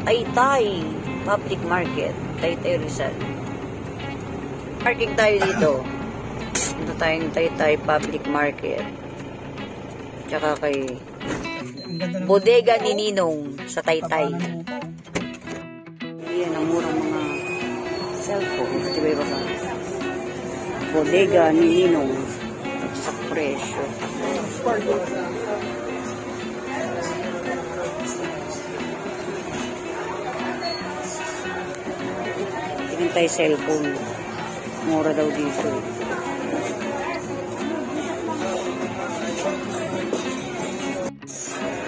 Taytay Public Market, Taytay Rizal. Parking tayo dito. Dito tayong Taytay Public Market. Tsaka kay Bodega ni Ninong sa Taytay. Yan ang murang mga cellphone. Diba iba ka? Bodega ni Ninong sa presyo. Tingin tayo cellphone. Mura daw dito.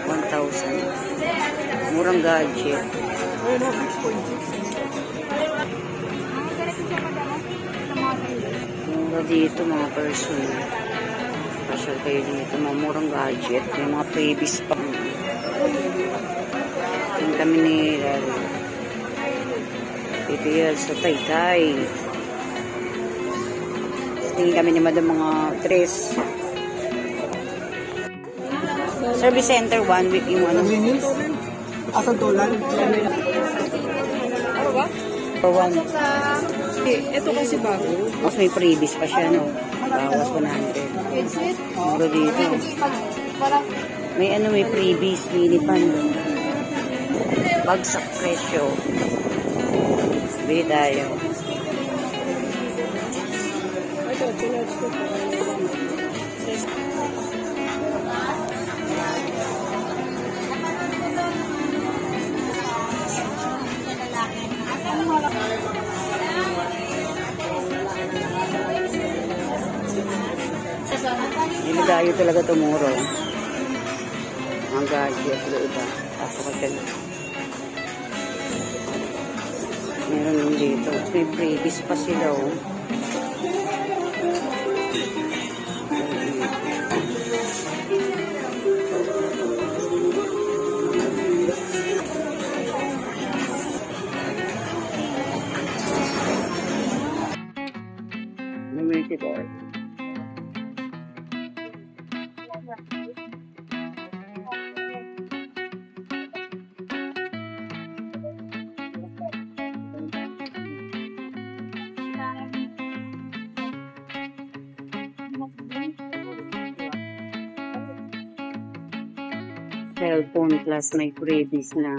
1,000. Murang gadget. Mura dito mga person. Special kayo dito. Mga murang gadget. May mga freebies pa. Tingin kami ni dito yan sa Taytay. Tingin kami ni Madam mga dress. Service center 1 week yung ano. Asan dolan? Ano ba? For 1. Ito kasi bago. Mas may freebies pa siya, no? Bawas 100. Muro dito. May ano, may freebies. Mini pan. Bagsak presyo. Bili tayo. Nilagayo talaga tumuro. Ang gadget, iba. Pasok ka dyan. Meron yung dito. May freebies pa sila, oh. Limited order. Cellphone plus may freebies na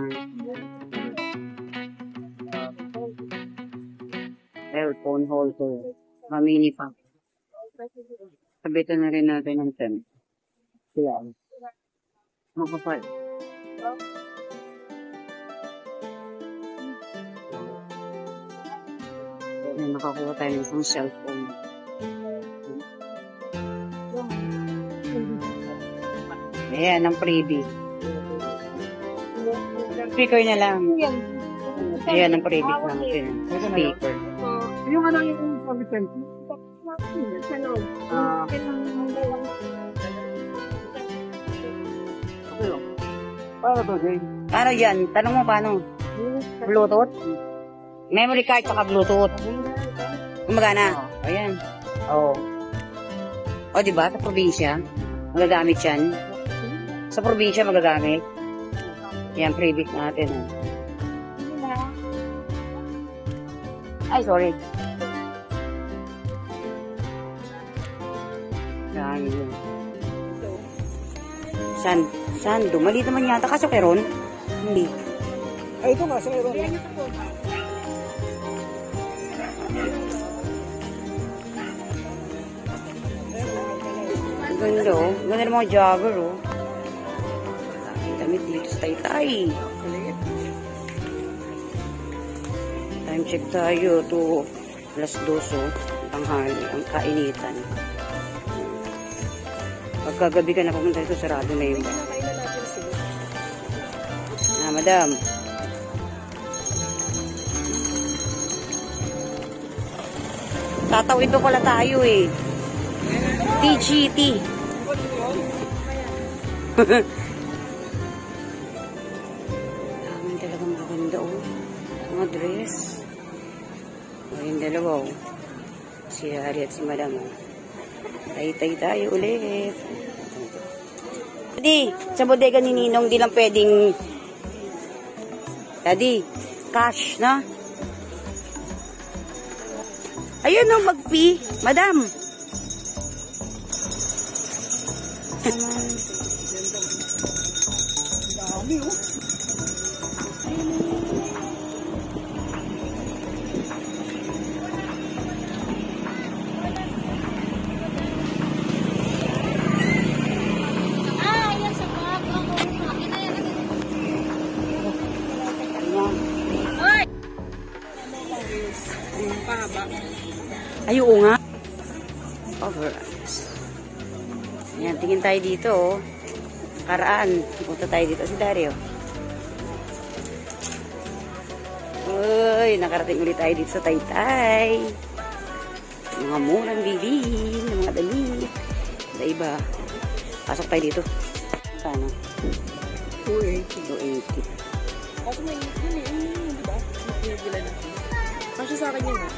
cellphone holder. Mamini pa. Sabitan na rin natin ng 10. Sila. Makapal. Nakakuha tayo ng isang cellphone. Ayan, ang freebie. Speaker na lang. Ayan, ang freebie natin. Speaker. Yung ano yung pag-send? Paano to, Jay? Paano yan? Tanong mo paano? Bluetooth? Memory card saka Bluetooth. Kumagana? Ayan. Oo. O, diba? Sa probinsya, magagamit yan. Sa probinsya, magagamit. Yan, freebie natin. Ay, sorry. Sando. Mali naman yata. Kaso keron? Hindi. Ay, ito nga. Sa keron. Ganda, oh. Ganda ng mga jogger, oh. Damit dito sa Taytay. Time check tayo. To alas 2, oh. Tanghali. Ang kainitan. Pagkagabi ka na pumunta ito, sarado na yun. Madam. Tatawid pa pala tayo, eh. TGT. Dami talagang maganda, oh. Mga dress. O, yung dalawa, oh. Si Hari at si Madam, oh. Tay-tay tayo ulit. Daddy, sa bodega ni Ninong, di lang pwedeng... Daddy, cash, na? Ayun, oh, magpi. Madam. Dami, oh. Pahaba. Ay, oo nga. Overalls. Ayan, tingin tayo dito, oh. Karaan. Punta tayo dito. Si Dario. Uy, nakarating ulit tayo dito sa Taytay. Mga murang bilhin, mga damit. Sa iba. Pasok tayo dito. Sana? 280. 280. Kasi may yun eh. Yun, di ba? Nagpibila na. Kasi sa akin yun, ha?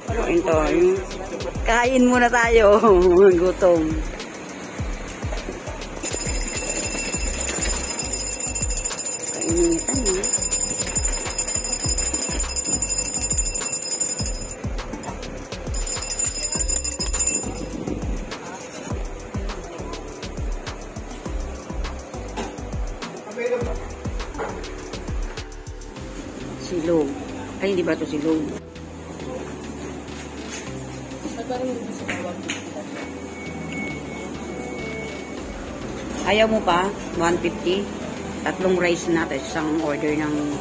Kain tayo. Kain muna tayo. Gutom. Kainitan, ha? Silog. Ay, hindi ba ito silog? Ayaw mo pa? 150? Tatlong rice na, tapos isang order ng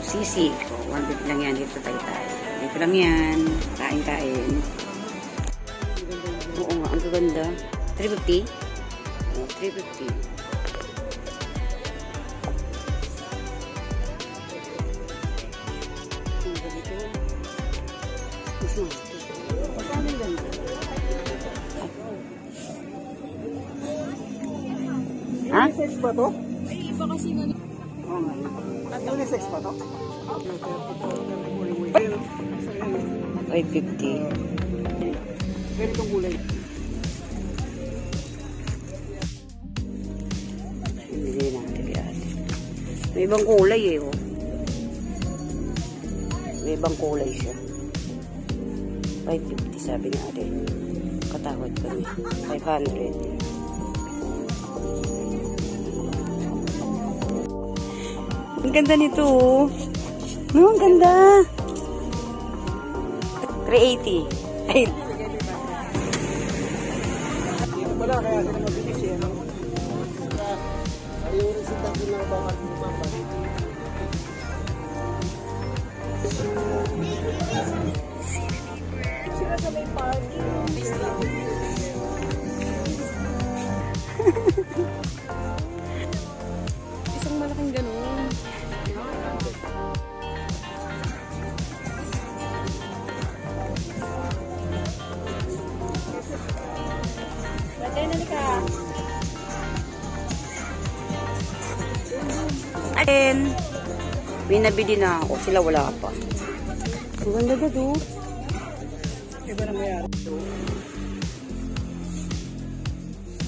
sisig. 150 lang yan dito sa Taytay. Dito lang yan. Kain-kain. Oo nga, ang gaganda. 350? Oh, 350. Ha? Unisex ba to? Ay, iba kasi nga. Unisex ba to? 550. Ganitong kulay. Hindi natin yan. May ibang kulay eh, oh. May ibang kulay siya. 550 sabi ni ate. Katawad kami. 500. Ang ganda nito, oh. No, ang ganda. 380. Ay. Dito pala, kaya sila mabilis eh, ano? Ayaw rin si Taki na bakit bumaba. Sila sa may party. Isang malaking ganun. Batay na ka. Ayan. May nabili na ako. Sila wala pa. Ang ganda ba to? Iba na mayari.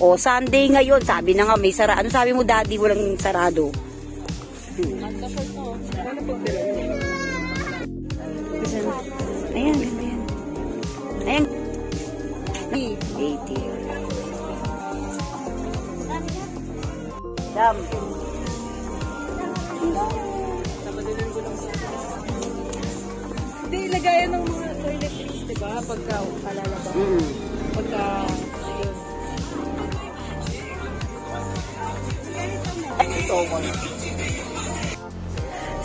O, Sunday ngayon. Sabi na nga may sarado. Ano sabi mo, daddy? Walang sarado. Ayan, ganda yan. Ayan. 80. Dam. Hindi, ilagayan ng mga toiletries, diba? Pagka palalaba. Pagka, ayun. Ito,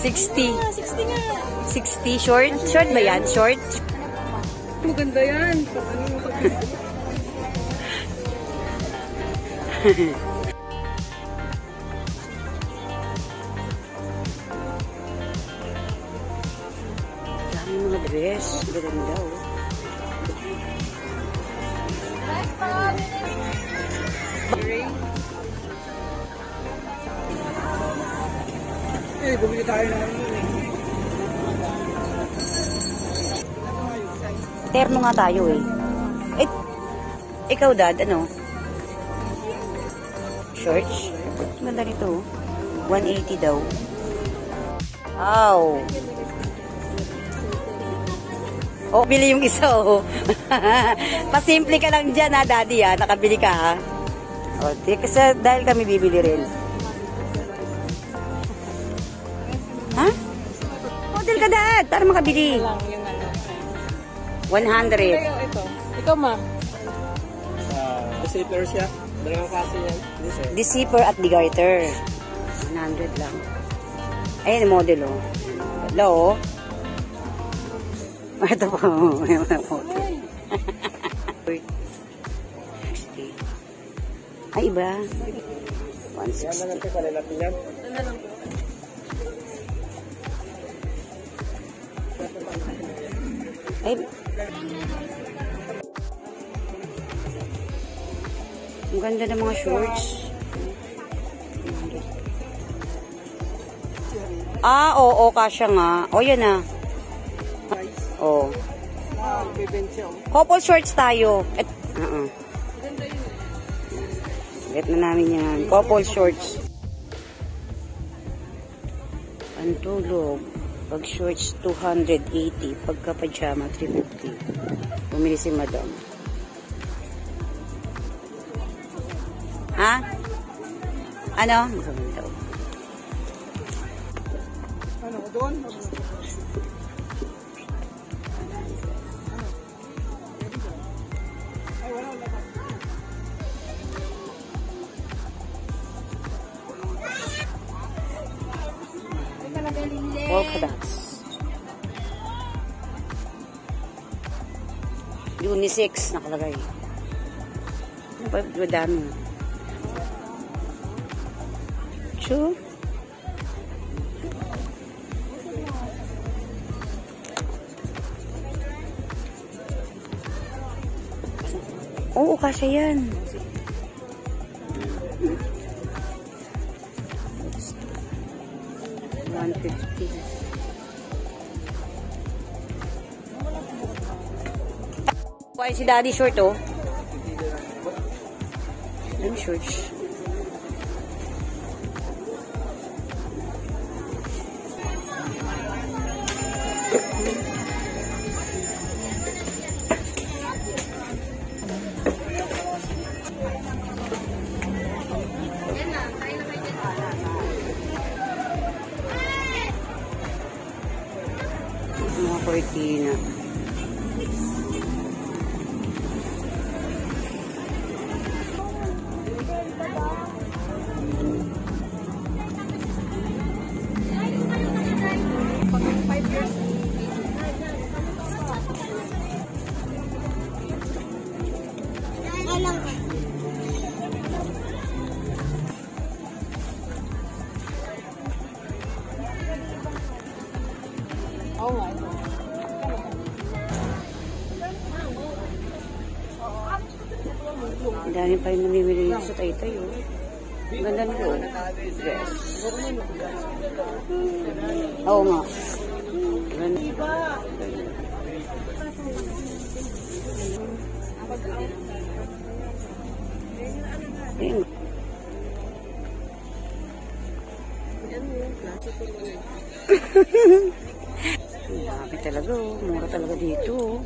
60. 60 nga. 60 short? Short ba yan? Short? Maganda yan. Pag ano yung dress. Ganda, oh. Bumili tayo na Terno nga tayo eh. Ikaw, Dad, ano? Shorts? Ganda nito. 180 daw. Wow. Oh, bili yung isa, oh. Pasimple ka lang dyan, ha, Daddy, ha? Nakabili ka, ha? O, kasi dahil kami bibili rin. Ha? Model ka, Dad, para makabili. Lang yung ano. 100. Ito. Ikaw, ma. Zipper siya. Dalawang klase yan. The zipper at the garter. 100 lang. Ayan yung model, oh. Hello, oh. Ito pa, oh. May mga model. 60. Ay, iba. 160. Ay, ang ganda ng mga shorts. Oo, kasya nga. O, yan na. Oo. Couple shorts tayo. Get na namin yan. Couple shorts. Pantulog. Pag shorts, 280. Pagka pajama, 350. Bumili si Madam. Ha? Ano? Maganda. Ano, doon? Ay, wala. Polka dots. Unisex nakalagay. Ano pa? Dami. Sure. Oo, kasya yan. Kuha si Daddy short, oh. Ano shorts? Mga cortina. Oo nga. Ang dami pa yung namimili sa Taytay, oh. Ang ganda nito, oh. Dress. Oo nga. Ganda. Ayun. Grabe talaga, oh. Mura talaga dito, oh.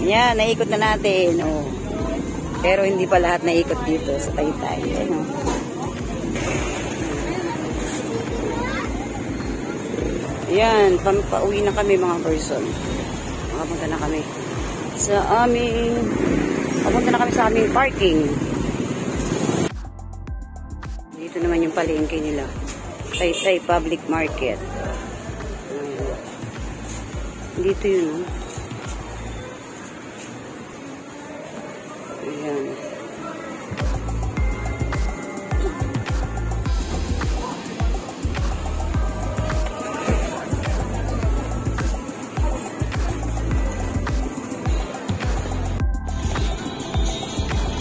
Yan, naikot na natin. Oh. Pero hindi pa lahat naikot dito sa Taytay. Ano? Yan, pauwi na kami mga person. Papunta na kami sa aming parking. Dito naman yung palengke nila. Taytay Public Market. Dito yun, oh. Ayan.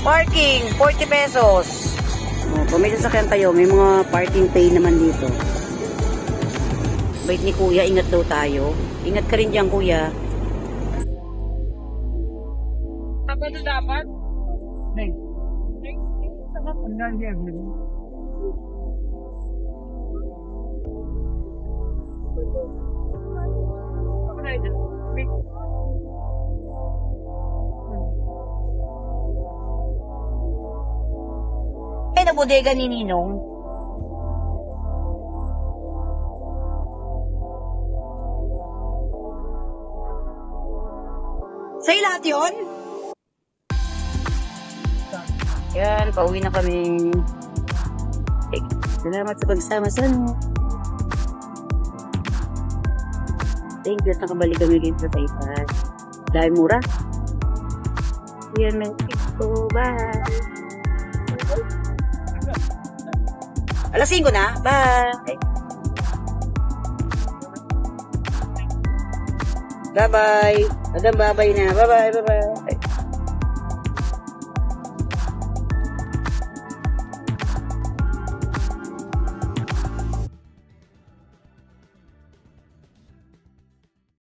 Parking, 40 pesos. Oh, kung may sasakyan kayo, may mga parking pay naman dito. Bait ni kuya, ingat daw tayo. Ingat ka rin dyan, kuya. Dapat na dapat? Eh, na bodega ni Ninong. Sa'yo lahat yun? Yan, pauwi na kami. Eh, salamat sa pagsama sa ano. Thank you at nakabalik kami dito sa Taytay. Dahil mura. Yan, may tito. Bye. Alas 5 na. Bye. Bye-bye. Adam, bye-bye na. Bye-bye, bye-bye.